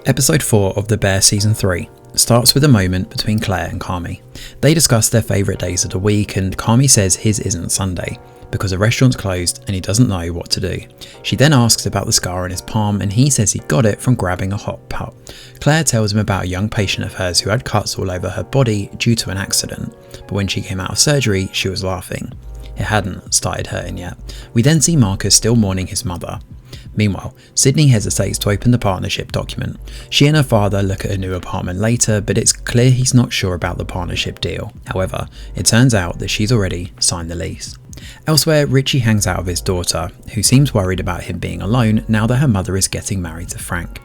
Episode 4 of The Bear Season 3 starts with a moment between Claire and Carmy. They discuss their favourite days of the week and Carmy says his isn't Sunday because the restaurant's closed and he doesn't know what to do. She then asks about the scar on his palm and he says he got it from grabbing a hot pot. Claire tells him about a young patient of hers who had cuts all over her body due to an accident, but when she came out of surgery she was laughing. It hadn't started hurting yet. We then see Marcus still mourning his mother. Meanwhile, Sydney hesitates to open the partnership document. She and her father look at a new apartment later, but it's clear he's not sure about the partnership deal. However, it turns out that she's already signed the lease. Elsewhere, Richie hangs out with his daughter, who seems worried about him being alone now that her mother is getting married to Frank.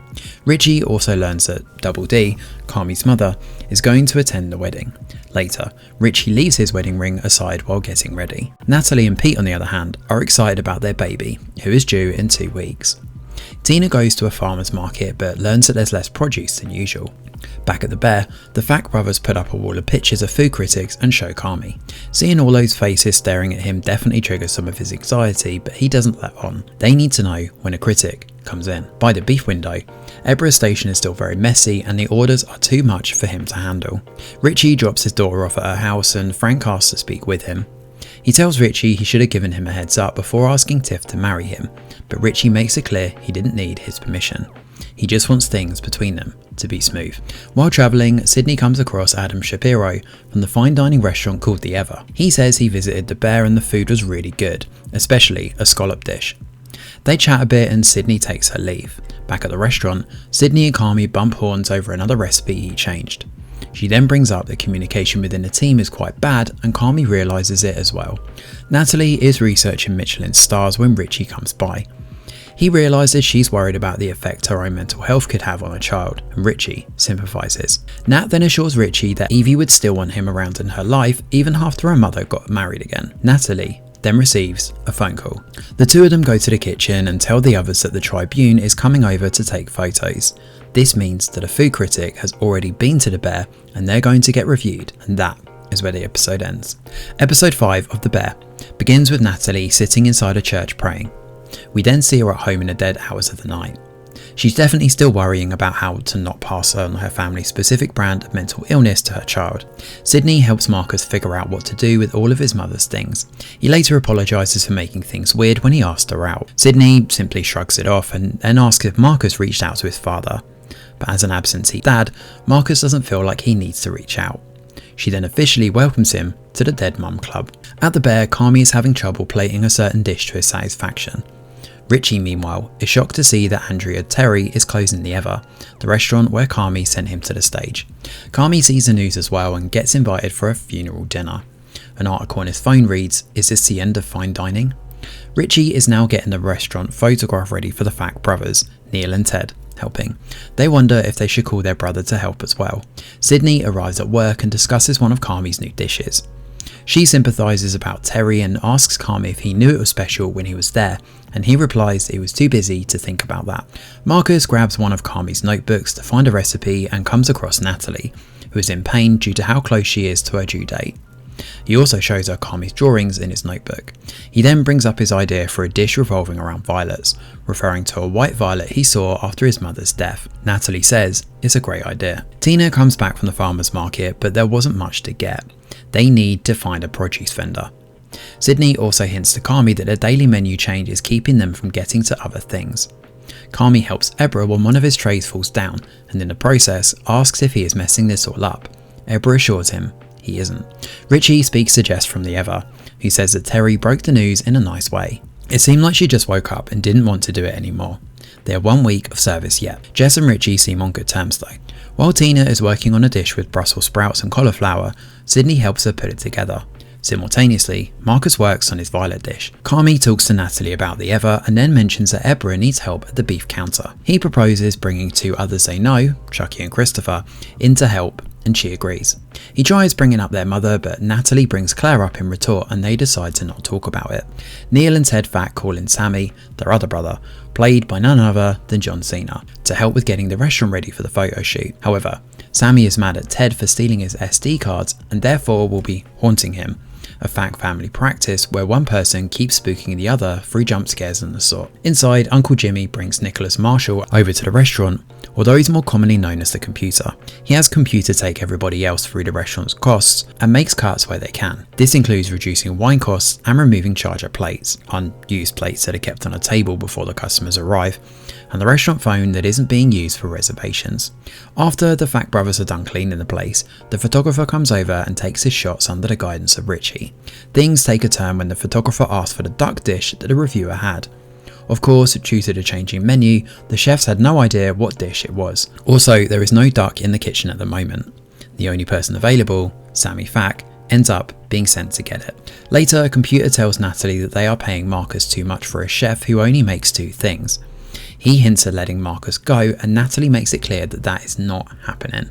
Richie also learns that Double D, Carmy's mother, is going to attend the wedding. Later, Richie leaves his wedding ring aside while getting ready. Natalie and Pete, on the other hand, are excited about their baby, who is due in 2 weeks. Tina goes to a farmer's market but learns that there's less produce than usual. Back at the Bear, the Fak brothers put up a wall of pictures of food critics and show Carmy. Seeing all those faces staring at him definitely triggers some of his anxiety, but he doesn't let on. They need to know when a critic comes in. By the beef window, Ebra's station is still very messy and the orders are too much for him to handle. Richie drops his daughter off at her house and Frank asks to speak with him. He tells Richie he should have given him a heads up before asking Tiff to marry him, but Richie makes it clear he didn't need his permission. He just wants things between them to be smooth. While travelling, Sydney comes across Adam Shapiro from the fine dining restaurant called The Ever. He says he visited the Bear and the food was really good, especially a scallop dish. They chat a bit and Sydney takes her leave. Back at the restaurant, Sydney and Carmy bump horns over another recipe he changed. She then brings up that communication within the team is quite bad and Carmy realises it as well. Natalie is researching Michelin stars when Richie comes by. He realises she's worried about the effect her own mental health could have on a child, and Richie sympathises. Nat then assures Richie that Evie would still want him around in her life even after her mother got married again. Natalie then receives a phone call. The two of them go to the kitchen and tell the others that the Tribune is coming over to take photos. This means that a food critic has already been to the Bear and they're going to get reviewed, and that is where the episode ends. Episode 5 of The Bear begins with Natalie sitting inside a church praying. We then see her at home in the dead hours of the night. She's definitely still worrying about how to not pass on her family's specific brand of mental illness to her child. Sydney helps Marcus figure out what to do with all of his mother's things. He later apologises for making things weird when he asked her out. Sydney simply shrugs it off and then asks if Marcus reached out to his father. But as an absentee dad, Marcus doesn't feel like he needs to reach out. She then officially welcomes him to the Dead Mum Club. At the Bear, Carmy is having trouble plating a certain dish to his satisfaction. Richie, meanwhile, is shocked to see that Andrea Terry is closing The Ever, the restaurant where Carmy sent him to the stage. Carmy sees the news as well and gets invited for a funeral dinner. An article on his phone reads, "Is this the end of fine dining?" Richie is now getting the restaurant photograph ready for the Fak brothers, Neil and Ted, helping. They wonder if they should call their brother to help as well. Sydney arrives at work and discusses one of Carmy's new dishes. She sympathises about Terry and asks Carmy if he knew it was special when he was there, and he replies that he was too busy to think about that. Marcus grabs one of Carmy's notebooks to find a recipe and comes across Natalie, who is in pain due to how close she is to her due date. He also shows her Carmy's drawings in his notebook. He then brings up his idea for a dish revolving around violets, referring to a white violet he saw after his mother's death. Natalie says it's a great idea. Tina comes back from the farmer's market, but there wasn't much to get. They need to find a produce vendor. Sydney also hints to Carmy that a daily menu change is keeping them from getting to other things. Carmy helps Ebra when one of his trays falls down, and in the process asks if he is messing this all up. Ebra assures him he isn't. Richie speaks to Jess from The Ever, who says that Terry broke the news in a nice way. It seemed like she just woke up and didn't want to do it anymore. They are 1 week of service yet. Jess and Richie seem on good terms though. While Tina is working on a dish with Brussels sprouts and cauliflower, Sydney helps her put it together. Simultaneously, Marcus works on his violet dish. Carmy talks to Natalie about The Ever and then mentions that Ebra needs help at the beef counter. He proposes bringing 2 others they know, Chucky and Christopher, in to help, and she agrees. He tries bringing up their mother, but Natalie brings Claire up in retort and they decide to not talk about it. Neil and Ted Fak call in Sammy, their other brother, played by none other than John Cena, to help with getting the restaurant ready for the photo shoot. However, Sammy is mad at Ted for stealing his SD cards and therefore will be haunting him. a fact family practice where one person keeps spooking the other through jump scares and the sort. Inside, Uncle Jimmy brings Nicholas Marshall over to the restaurant, although he's more commonly known as the Computer. He has Computer take everybody else through the restaurant's costs and makes cuts where they can. This includes reducing wine costs and removing charger plates, unused plates that are kept on a table before the customers arrive, and the restaurant phone that isn't being used for reservations. After the Fact brothers are done cleaning the place, the photographer comes over and takes his shots under the guidance of Richie. Things take a turn when the photographer asks for the duck dish that the reviewer had. Of course, due to the changing menu, the chefs had no idea what dish it was. Also, there is no duck in the kitchen at the moment. The only person available, Sammy Fack, ends up being sent to get it. Later, Computer tells Natalie that they are paying Marcus too much for a chef who only makes 2 things. He hints at letting Marcus go, and Natalie makes it clear that that is not happening.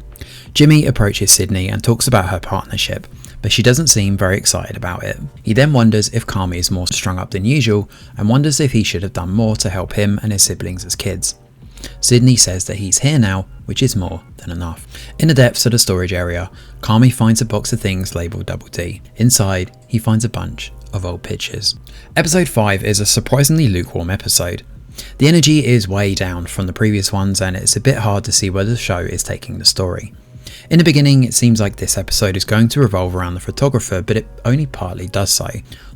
Jimmy approaches Sydney and talks about her partnership, but she doesn't seem very excited about it. He then wonders if Carmy is more strung up than usual and wonders if he should have done more to help him and his siblings as kids. Sydney says that he's here now, which is more than enough. In the depths of the storage area, Carmy finds a box of things labelled Double D. Inside, he finds a bunch of old pictures. Episode 5 is a surprisingly lukewarm episode. The energy is way down from the previous ones, and it's a bit hard to see where the show is taking the story. In the beginning, it seems like this episode is going to revolve around the photographer, but it only partly does so.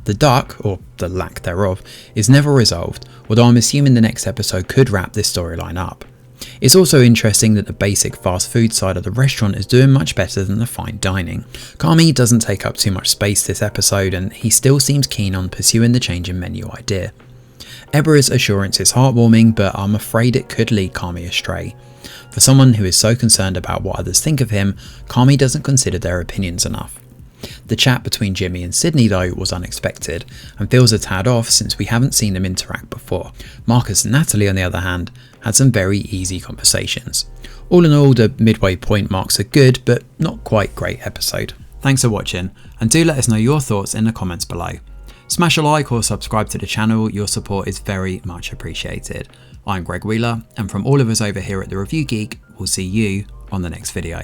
The duck, or the lack thereof, is never resolved, although I'm assuming the next episode could wrap this storyline up. It's also interesting that the basic fast food side of the restaurant is doing much better than the fine dining. Carmy doesn't take up too much space this episode, and he still seems keen on pursuing the change in menu idea. Ebra's assurance is heartwarming, but I'm afraid it could lead Carmy astray. For someone who is so concerned about what others think of him, Carmy doesn't consider their opinions enough. The chat between Jimmy and Sydney though was unexpected, and feels a tad off since we haven't seen them interact before. Marcus and Natalie on the other hand had some very easy conversations. All in all, the midway point marks a good but not quite great episode. Thanks for watching, and do let us know your thoughts in the comments below. Smash a like or subscribe to the channel, your support is very much appreciated. I'm Greg Wheeler, and from all of us over here at The Review Geek, we'll see you on the next video.